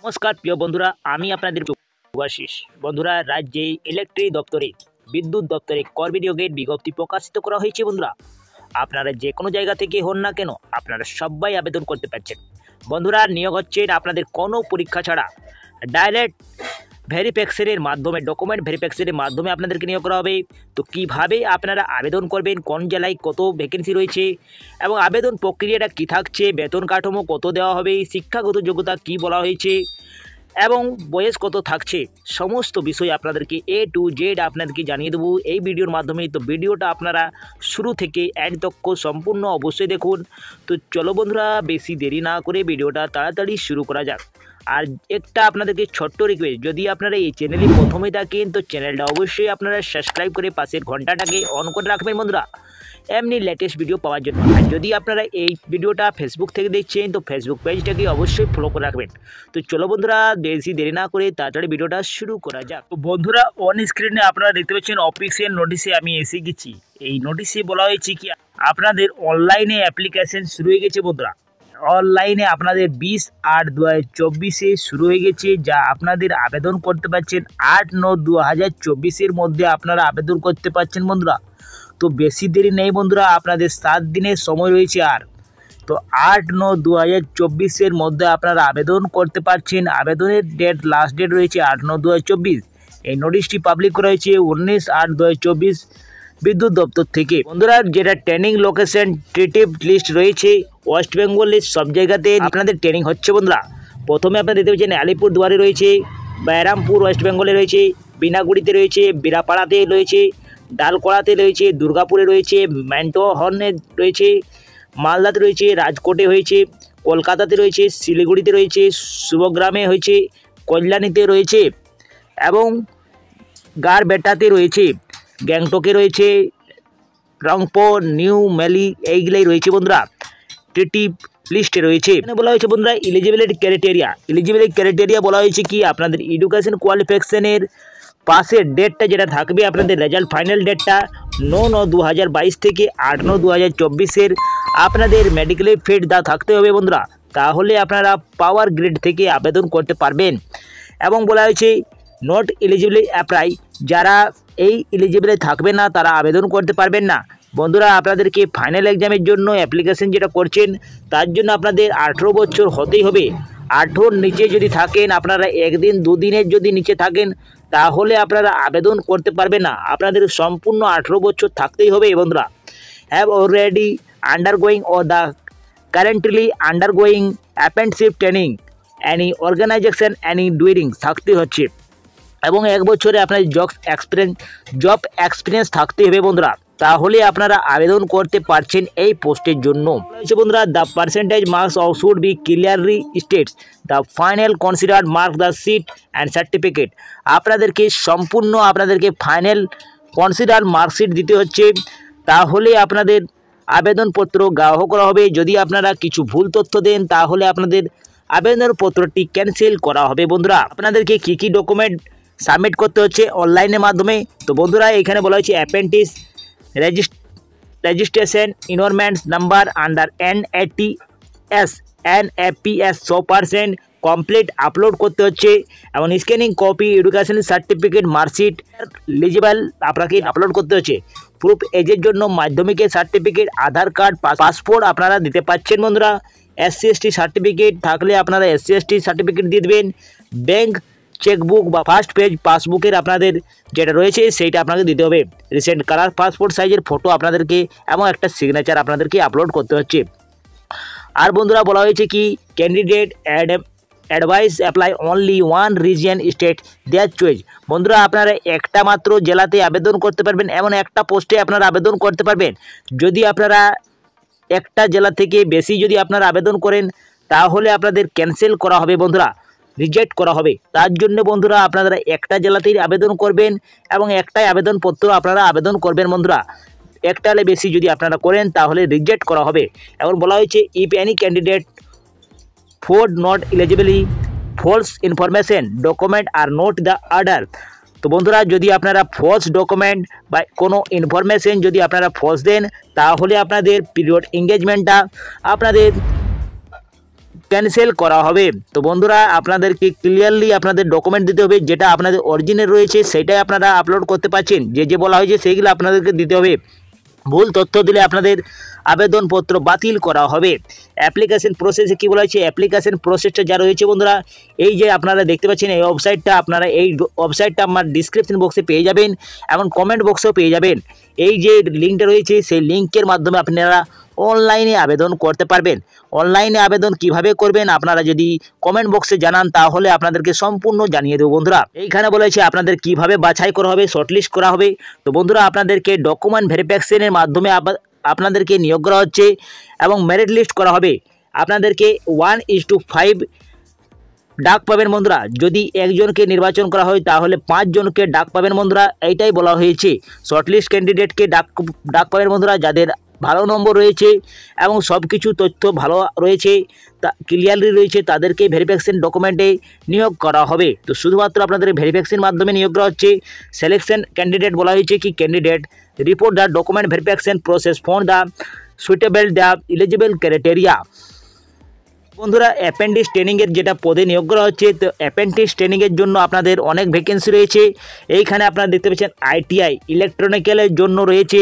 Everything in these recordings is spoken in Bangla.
নমস্কার প্রিয় বন্ধুরা, আমি আপনাদের শুভাশিস। বন্ধুরা, রাজ্যে ইলেকট্রিক দপ্তরে বিদ্যুৎ দপ্তরে কর্মী নিয়োগের বিজ্ঞপ্তি প্রকাশিত করা হয়েছে। বন্ধুরা, আপনারা যে কোনো জায়গা থেকে হন না কেন, আপনারা সবাই আবেদন করতে পারছেন। বন্ধুরা, নিয়োগ হচ্ছেন আপনাদের কোনো পরীক্ষা ছাড়া, ডাইরেক্ট ভেরিফিকেশনের মাধ্যমে, ডকুমেন্ট ভেরিফিকেশনের মাধ্যমে আপনাদেরকে নিয়োগ করা হবে। তো কিভাবে আপনারা আবেদন করবেন, কোন জেলায় কত ভ্যাকেন্সি রয়েছে এবং আবেদন প্রক্রিয়াটা কী থাকছে, বেতন কাঠামো কত দেওয়া হবে, শিক্ষাগত যোগ্যতা কী বলা হয়েছে এবং বয়স কত থাকছে, সমস্ত বিষয় আপনাদেরকে A to Z আপনাদেরকে জানিয়ে দেবো এই ভিডিওর মাধ্যমে। তো ভিডিওটা আপনারা শুরু থেকে এন্ড তক সম্পূর্ণ অবশ্যই দেখুন। তো চলো বন্ধুরা, বেশি দেরি না করে ভিডিওটা তাড়াতাড়ি শুরু করা যাক। আর একটা আপনাদেরকে ছোট্ট রিকোয়েস্ট, যদি আপনারা এই চ্যানেলে প্রথমে থাকেন তো চ্যানেলটা অবশ্যই আপনারা সাবস্ক্রাইব করে পাশের ঘন্টাটাকে অন করে রাখবেন বন্ধুরা, এমনি লেটেস্ট ভিডিও পাওয়ার জন্য। আর যদি আপনারা এই ভিডিওটা ফেসবুক থেকে দেখছেন তো ফেসবুক পেজটাকে অবশ্যই ফলো করে রাখবেন। তো চলো বন্ধুরা, বেশি দেরি না করে তাড়াতাড়ি ভিডিওটা শুরু করা যাক। তো বন্ধুরা, অন স্ক্রিনে আপনারা দেখতে পাচ্ছেন অফিসিয়াল নোটিশে আমি এসে গেছি। এই নোটিশে বলা হয়েছে কি আপনাদের অনলাইনে অ্যাপ্লিকেশন শুরু হয়ে গেছে। বন্ধুরা, অনলাইনে আপনাদের 20/8/2024 শুরু হয়ে গেছে, যা আপনাদের আবেদন করতে পারছেন 8/9/2024 মধ্যে আপনারা আবেদন করতে পারছেন বন্ধুরা। তো বেশি দেরি নেই বন্ধুরা, আপনাদের 7 দিনের সময় রয়েছে। আর তো 8/9/2024 মধ্যে আপনারা আবেদন করতে পারছেন। আবেদনের লাস্ট ডেট রয়েছে 8/9/2024। এই নোটিশটি পাবলিক করা হয়েছে 19/8/2024 বিদ্যুৎ দপ্তর থেকে। বন্ধুরা, যেটা ট্রেনিং লোকেশন টেটিভ লিস্ট রয়েছে, ওয়েস্ট বেঙ্গলের সব জায়গাতে আপনাদের ট্রেনিং হচ্ছে বন্ধুরা। প্রথমে আপনারা দেখতে পাচ্ছেন আলিপুরদুয়ারে রয়েছে, ব্যারামপুর ওয়েস্ট বেঙ্গলে রয়েছে, বিনাগুড়িতে রয়েছে, বিরাপাড়াতে রয়েছে, ডালকোড়াতে রয়েছে, দুর্গাপুরে রয়েছে, ম্যান্টোহর্নে রয়েছে, মালদাতে রয়েছে, রাজকোটে হয়েছে, কলকাতাতে রয়েছে, শিলিগুড়িতে রয়েছে, শুভগ্রামে হয়েছে, কল্যাণীতে রয়েছে এবং গারবেটাতে রয়েছে, গ্যাংটকে রয়েছে, রংপুর, নিউ মেলি এইগুলাই রয়েছে বন্ধুরা। টেটিভ লিস্টে রয়েছে। এখানে বলা হয়েছে বন্ধুরা এলিজিবিলিটি ক্রাইটেরিয়া বলা হয়েছে কি আপনাদের এডুকেশন কোয়ালিফিকেশনের পাশের ডেটটা যেটা থাকবে, আপনাদের রেজাল্ট ফাইনাল ডেটটা 9/9/2022 থেকে 8/9/2024 আপনাদের মেডিকেল ফিট থাকতে হবে বন্ধুরা, তাহলে আপনারা পাওয়ার গ্রিড থেকে আবেদন করতে পারবেন। এবং বলা হয়েছে নট এলিজিবল অ্যাপ্লাই, যারা এই এলিজিবল থাকবে না তারা আবেদন করতে পারবেন না বন্ধুরা। আপনাদেরকে ফাইনাল এক্সামের জন্য অ্যাপ্লিকেশন যেটা করছেন তার জন্য আপনাদের 18 বছর হতেই হবে। 18 নিচে যদি থাকেন, আপনারা একদিন দুদিনের যদি নিচে থাকেন তাহলে আপনারা আবেদন করতে পারবেন না, আপনাদের সম্পূর্ণ 18 বছর থাকতেই হবে বন্ধুরা। Have already undergoing or the currently undergoing apprenticeship training any organisation any during থাকতে হচ্ছে এবং 1 বছরে আপনার জব এক্সপিরিয়েন্স থাকতে হবে বন্ধুরা, তাহলে আপনারা আবেদন করতে পারছেন এই পোস্টের জন্য। বন্ধুরা, the percentage marks of should be clearly states the final considered mark the sheet and certificate. আপনাদেরকে সম্পূর্ণ আপনাদেরকে ফাইনাল কনসিডার মার্কশিট দিতে হচ্ছে, তাহলে আপনাদের আবেদনপত্র গ্রাহ্য করা হবে। যদি আপনারা কিছু ভুল তথ্য দেন তাহলে আপনাদের আবেদনপত্রটি ক্যান্সেল করা হবে বন্ধুরা। আপনাদেরকে কী কী ডকুমেন্ট সাবমিট করতে হচ্ছে অনলাইনের মাধ্যমে, তো বন্ধুরা এখানে বলা হয়েছে apprentice registration enrolment number under NAPS 100% complete upload করতে হচ্ছে এবং scanning copy education certificate marksheet eligible আপনাকে আপলোড করতে হচ্ছে। প্রুফ এজের জন্য মাধ্যমিকের সার্টিফিকেট, আধার কার্ড, পাসপোর্ট আপনারা দিতে পারছেন বন্ধুরা। SC/ST সার্টিফিকেট থাকলে আপনারা SC/ST সার্টিফিকেট দিয়ে দেবেন। ব্যাংক চেকবুক বা ফার্স্ট পেজ পাসবুকের আপনাদের যেটা রয়েছে সেইটা আপনাকে দিতে হবে। রিসেন্ট কালার পাসপোর্ট সাইজের ফটো আপনাদেরকে এবং একটা সিগনেচার আপনাদেরকে আপলোড করতে হচ্ছে। আর বন্ধুরা বলা হয়েছে কি candidate advice apply only one region state their choice. বন্ধুরা, আপনারা একটা মাত্র জেলাতে আবেদন করতে পারবেন, এমন একটা পোস্টে আপনারা আবেদন করতে পারবেন। যদি আপনারা একটা জেলা থেকে বেশি যদি আপনারা আবেদন করেন তাহলে আপনাদের ক্যান্সেল করা হবে বন্ধুরা, রিজেক্ট করা হবে। তার জন্য বন্ধুরা আপনারা একটা জেলাতেই আবেদন করবেন এবং একটাই আবেদনপত্র আপনারা আবেদন করবেন বন্ধুরা। একটা হলে বেশি যদি আপনারা করেন তাহলে রিজেক্ট করা হবে। এখন বলা হয়েছে if any candidate found not eligibly false information document are not the order. তো বন্ধুরা, যদি আপনারা ফলস ডকুমেন্ট বা কোনো ইনফরমেশন যদি আপনারা ফলস দেন তাহলে আপনাদের পিরিয়ড এঙ্গেজমেন্টটা আপনাদের ক্যান্সেল করা হবে। তো বন্ধুরা আপনাদেরকে ক্লিয়ারলি আপনাদের ডকুমেন্ট দিতে হবে, যেটা আপনাদের অরিজিনাল রয়েছে সেটাই আপনারা আপলোড করতে পারছেন, যে বলা হয়েছে সেইগুলো আপনাদেরকে দিতে হবে। ভুল তথ্য দিলে আপনাদের আবেদনপত্র বাতিল করা হবে। অ্যাপ্লিকেশন প্রসেসে কী বলা হয়েছে, অ্যাপ্লিকেশন প্রসেসটা যা রয়েছে বন্ধুরা, এই যে আপনারা দেখতে পাচ্ছেন এই ওয়েবসাইটটা, আপনারা এই ওয়েবসাইটটা আমার ডিসক্রিপশন বক্সে পেয়ে যাবেন এবং কমেন্ট বক্সেও পেয়ে যাবেন। এই যে লিঙ্কটা রয়েছে সেই লিঙ্কের মাধ্যমে আপনারা অনলাইনে আবেদন করতে পারবেন। অনলাইনে আবেদন কিভাবে করবেন আপনারা যদি কমেন্ট বক্সে জানান তাহলে আপনাদেরকে সম্পূর্ণ জানিয়ে দেবো বন্ধুরা। এইখানে বলেছে আপনাদের কিভাবে বাছাই করা হবে, শর্টলিস্ট করা হবে। তো বন্ধুরা আপনাদেরকে ডকুমেন্ট ভেরিফিকেশনের মাধ্যমে আপনাদেরকে নিয়োগ করা হচ্ছে এবং মেরিট লিস্ট করা হবে। আপনাদেরকে 1:5 ডাক পাবেন বন্ধুরা। যদি একজনকে নির্বাচন করা হয় তাহলে 5 জনকে ডাক পাবেন বন্ধুরা, এইটাই বলা হয়েছে। শর্টলিস্ট ক্যান্ডিডেটকে ডাক পাবেন বন্ধুরা, যাদের ভালো নম্বর রয়েছে এবং সব কিছু তথ্য ভালো রয়েছে, ক্লিয়ারলি রয়েছে, তাদেরকে ভেরিফিকেশন ডকুমেন্টে নিয়োগ করা হবে। তো শুধুমাত্র আপনাদের ভেরিফিকেশন মাধ্যমে নিয়োগ করা হচ্ছে। সিলেকশন ক্যান্ডিডেট বলা হয়েছে কি candidate report the document verification process for the suitable the eligible criteria. বন্ধুরা অ্যাপেন্ডিক্স ট্রেনিংয়ের যেটা পদে নিয়োগ করা হচ্ছে, তো অ্যাপেন্ডিক্স ট্রেনিংয়ের জন্য আপনাদের অনেক ভ্যাকেন্সি রয়েছে। এইখানে আপনারা দেখতে পাচ্ছেন আইটিআই ইলেকট্রনিক্যালের জন্য রয়েছে,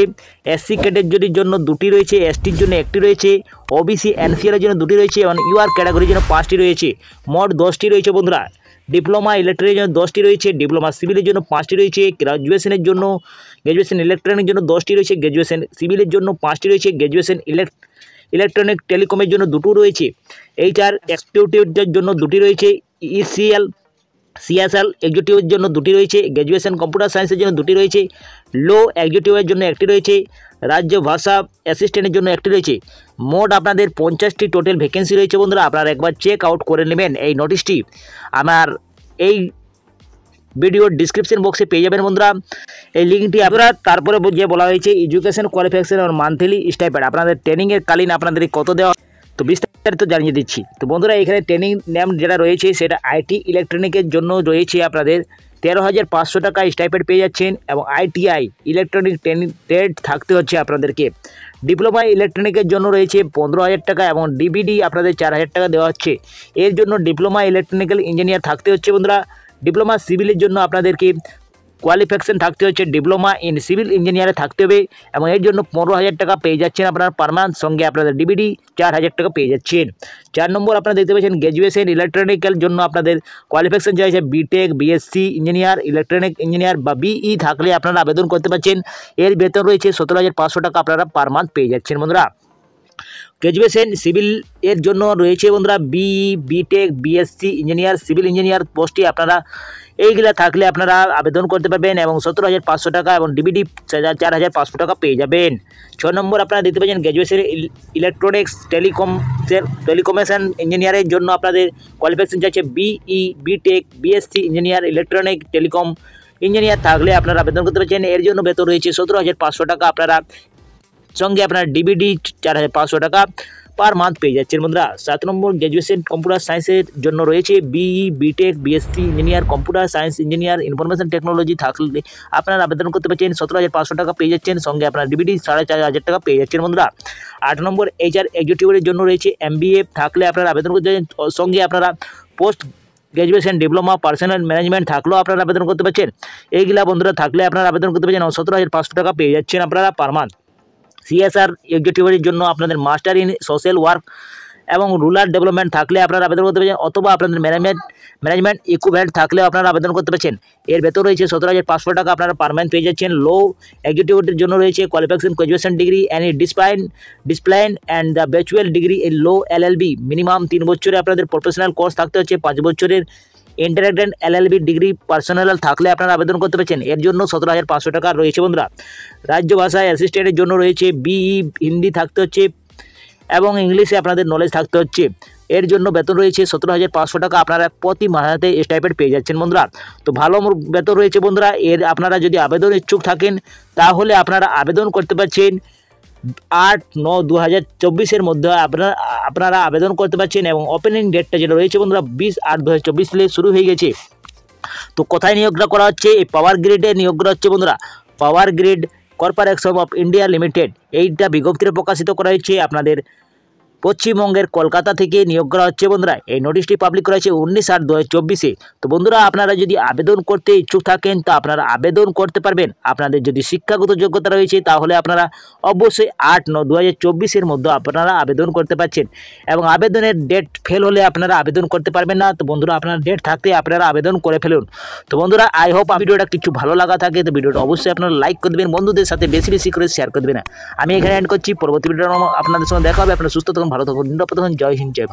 এসসি ক্যাটাগরির জন্য 2টি রয়েছে, এসটির জন্য 1টি রয়েছে, ওবিসি এনসিএলের জন্য 2টি রয়েছে এবং ইউআর ক্যাটাগরির জন্য 5টি রয়েছে, মোট 10টি রয়েছে বন্ধুরা। ডিপ্লোমা ইলেকট্রনিকের জন্য 10টি রয়েছে, ডিপ্লোমা সিভিলের জন্য 5টি রয়েছে, গ্র্যাজুয়েশন ইলেকট্রনিকের জন্য 10টি রয়েছে, গ্র্যাজুয়েশন সিভিলের জন্য 5টি রয়েছে, গ্র্যাজুয়েশন ইলেকট্রনিক টেলিকমের জন্য 2টো রয়েছে, এইচআর এক্সিকিউটিভদের জন্য 2টি রয়েছে, সিএসএল এক্সিকিউটিভের জন্য 2টি রয়েছে, গ্র্যাজুয়েশন কম্পিউটার সায়েন্সের জন্য 2টি রয়েছে, লো এক্সিকিউটিভের জন্য 1টি রয়েছে, রাজ্য ভাষা অ্যাসিস্ট্যান্টের জন্য 1টি রয়েছে। মোট আপনাদের 50টি টোটাল ভ্যাকেন্সি রয়েছে বন্ধুরা। আপনারা একবার চেক আউট করে নেবেন এই নোটিশটি, আমার এই ভিডিওর ডিসক্রিপশন বক্সে পেয়ে যাবেন বন্ধুরা এই লিঙ্কটি। আপনারা তারপরে যে বলা হয়েছে এডুকেশন কোয়ালিফিকেশন আর মান্থলি স্টাইপেন্ড আপনাদের ট্রেনিংয়ের কালীন আপনাদের কত দেওয়া, তো বিস্তারিত জানিয়ে দিচ্ছি। তো বন্ধুরা এখানে ট্রেনিং নেম যেটা রয়েছে সেটা আইটি ইলেকট্রনিকের জন্য রয়েছে আপনাদের 13,500 টাকা স্টাইপেন্ড পেয়ে যাচ্ছেন এবং আইটিআই ইলেকট্রনিক ট্রেড থাকতে হচ্ছে আপনাদেরকে। ডিপ্লোমা ইলেকট্রনিকের জন্য রয়েছে 15,000 টাকা এবং ডিবিডি আপনাদের 4,000 টাকা দেওয়া হচ্ছে। এর জন্য ডিপ্লোমা ইলেকট্রনিক্যাল ইঞ্জিনিয়ার থাকতে হচ্ছে বন্ধুরা। ডিপ্লোমা সিভিলের জন্য আপনাদেরকে কোয়ালিফিকেশন থাকতে হচ্ছে, ডিপ্লোমা ইন সিভিল ইঞ্জিনিয়ারে থাকতে হবে এবং এর জন্য 15,000 টাকা পেয়ে যাচ্ছেন আপনার পারমানেন্ট, সঙ্গে আপনাদের ডিবিডি 4,000 টাকা পেয়ে যাচ্ছেন। 4 নম্বর আপনারা দেখতে পাচ্ছেন গ্র্যাজুয়েশন ইলেকট্রনিক্যাল জন্য আপনাদের কোয়ালিফিকেশন চাইছে BTech, BSc engineer, electronic engineer বা বিই থাকলে আপনারা আবেদন করতে পারছেন। এর বেতন রয়েছে 17,500 টাকা আপনারা পার মান্থ পেয়ে যাচ্ছেন বন্ধুরা। গ্র্যাজুয়েশন সিভিল এর জন্য রয়েছে বন্ধুরা BE, BTech, BSc engineer, civil engineer পোস্টে আপনারা এইগুলা থাকলে আপনারা আবেদন করতে পারবেন এবং 17,500 টাকা এবং ডিবিডি 4,500 টাকা পেয়ে যাবেন। 6 নম্বর আপনারা দেখতে পাচ্ছেন গ্র্যাজুয়েশন ইলেকট্রনিক্স টেলিকমিউনিকেশন ইঞ্জিনিয়ারের জন্য আপনাদের কোয়ালিফিকেশন চাইছে BE, BTech, BSc engineer, electronic telecom engineer থাকলে আপনারা আবেদন করতে পারছেন। এর জন্য বেতন রয়েছে 17,500 টাকা আপনারা, সঙ্গে আপনার ডিবিডি 4,500 টাকা পার মান্থ পেয়ে যাচ্ছেন বন্ধুরা। 7 নম্বর গ্র্যাজুয়েশন কম্পিউটার সায়েন্সের জন্য রয়েছে BE, BTech, BSc engineer, computer science engineer, information technology থাকলে আপনারা আবেদন করতে পারছেন। 17,500 টাকা পেয়ে যাচ্ছেন, সঙ্গে আপনার ডিবিডি 4,500 টাকা পেয়ে যাচ্ছেন বন্ধুরা। 8 নম্বর এইচআর এক্সিকিউটিভের জন্য রয়েছে এমবিএ থাকলে আপনারা আবেদন করতে পারছেন, সঙ্গে আপনারা post graduation diploma personal management থাকলেও আপনারা আবেদন করতে পারছেন। এইগুলা বন্ধুরা থাকলে আপনারা আবেদন করতে পারছেন এবং 17,500 টাকা পেয়ে যাচ্ছেন আপনারা পার মান্থ। সিএসআর এক্সিকিউটিভের জন্য আপনাদের মাস্টার ইন সোশ্যাল ওয়ার্ক এবং রুরাল ডেভেলপমেন্ট থাকলে আপনারা আবেদন করতে পারছেন, অথবা আপনাদের ম্যানেজমেন্ট ইকুইভ্যালেন্ট থাকলেও আপনারা আবেদন করতে পারছেন। এর বেতন রয়েছে 17,500 টাকা আপনারা পার মান্থ পেয়ে যাচ্ছেন। লো এক্সিকিউটিভের জন্য রয়েছে qualification graduation degree any discipline and the ব্যাচুয়াল degree in low LLB, minimum 3 বছরে আপনাদের প্রফেশনাল কোর্স থাকতে হচ্ছে, 5 বছরের ইন্টারগ্রেটেড এলএলবি ডিগ্রি পার্সোনাল থাকলে আপনারা আবেদন করতে পারছেন। এর জন্য 17,500 টাকা রয়েছে বন্ধুরা। রাজ্য ভাষায় অ্যাসিস্ট্যান্টের জন্য রয়েছে বিই, হিন্দি থাকতে হচ্ছে এবং ইংলিশে আপনাদের নলেজ থাকতে হচ্ছে। এর জন্য বেতন রয়েছে 17,500 টাকা আপনারা প্রতি মাসে স্টাইপেন্ড পেয়ে যাচ্ছেন বন্ধুরা। তো ভালো বেতন রয়েছে বন্ধুরা। এর আপনারা যদি আবেদন ইচ্ছুক থাকেন তাহলে আপনারা আবেদন করতে পারছেন 8/9/2024 মধ্যে আপনারা আবেদন করতে পারছেন এবং ওপেনিং ডেটটা যেটা রয়েছে বন্ধুরা 20/8/2024 শুরু হয়ে গেছে। তো কোথায় নিয়োগটা করা হচ্ছে, এই পাওয়ার গ্রিডে নিয়োগ করা হচ্ছে বন্ধুরা। Power grid corporation of India limited এইটা বিজ্ঞপ্তিতে প্রকাশিত করা হয়েছে আপনাদের পশ্চিমবঙ্গের কলকাতা থেকে নিয়োগ করা হচ্ছে বন্ধুরা। এই নোটিশটি পাবলিক করা হয়েছে 19/8/2024-এ। তো বন্ধুরা আপনারা যদি আবেদন করতে ইচ্ছুক থাকেন তো আপনারা আবেদন করতে পারবেন। আপনাদের যদি শিক্ষাগত যোগ্যতা রয়েছে তাহলে আপনারা অবশ্যই 8/9/2024-এর মধ্যে আপনারা আবেদন করতে পারছেন এবং আবেদনের ডেট ফেল হলে আপনারা আবেদন করতে পারবেন না। তো বন্ধুরা আপনার ডেট থাকতে আপনারা আবেদন করে ফেলুন। তো বন্ধুরা আই হোপ ভিডিওটা কিছু ভালো লাগা থাকে তো ভিডিওটা অবশ্যই আপনারা লাইক করে দেবেন, বন্ধুদের সাথে বেশি বেশি করে শেয়ার করে দেবেন। আমি এখানে এন্ড করছি, পরবর্তী ভিডিও আপনাদের সঙ্গে দেখা হবে। আপনারা সুস্থ থাকুন, ভালো থাকুন, নিরাপদ থাকুন। জয় হিন্দ, জয় ভারত।